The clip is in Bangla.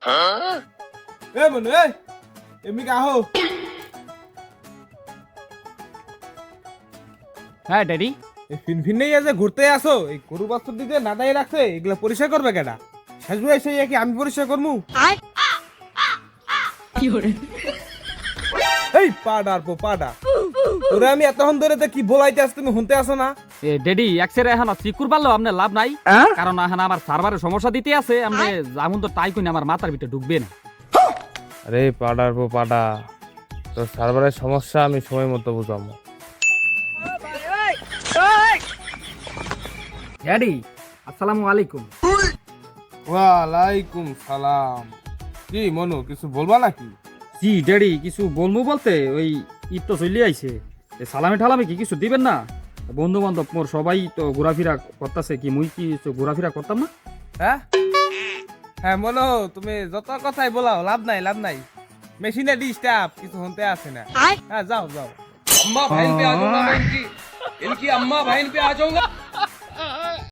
এ মনু এমনি কাহো। হ্যাঁ ড্যাডি। এই ফিনফিনেই যে ঘুরতে আসো, এই গরু বাছুর দিকে নাদাই রাখছে, এগুলা পরিষ্কার করবে কেডা? সাজু এসে কি আমি পরিষ্কার করমু? এই পাডা তোরে আমি এতক্ষণ ধরে তো কি বলাইতে আস, তুমি শুনতে আসো না? এ ড্যাডি একসের এখন চিকুর পারলো আপনার লাভ নাই, কারণ এখন আমার সার্ভারের সমস্যা দিতে আছে। আপনি যেমন তো তাই কইনি আমার মাথার ভিতরে ঢুকবে না। আরে পাডা তোর সার্ভারের সমস্যা আমি সময় মতো বুঝাবো। ড্যাডি আসসালামু আলাইকুম। ওয়ালাইকুম সালাম। কি মনু, কিছু বলবা নাকি? জি ড্যাডি, কিছু বলবো বলতে ওই ঈদ তো চলে আইছে, সালামি ঠালামি কি কিছু দিবেন না? বন্ধু বান্ধব মোর সবাই তো ঘোরাফেরা করতেছে, কি মুই কি ঘোরাফেরা করতাম না? হ্যাঁ হ্যাঁ মনো, তুমি যত কথাই বলাও লাভ নাই, মেশিনে ডিস্টার্ব কিছু শুনতে আসে না। হ্যাঁ যাও। अम्मा बहन पे आ जाऊंगा मैं इनकी अम्मा बहन पे आ जाऊंगा।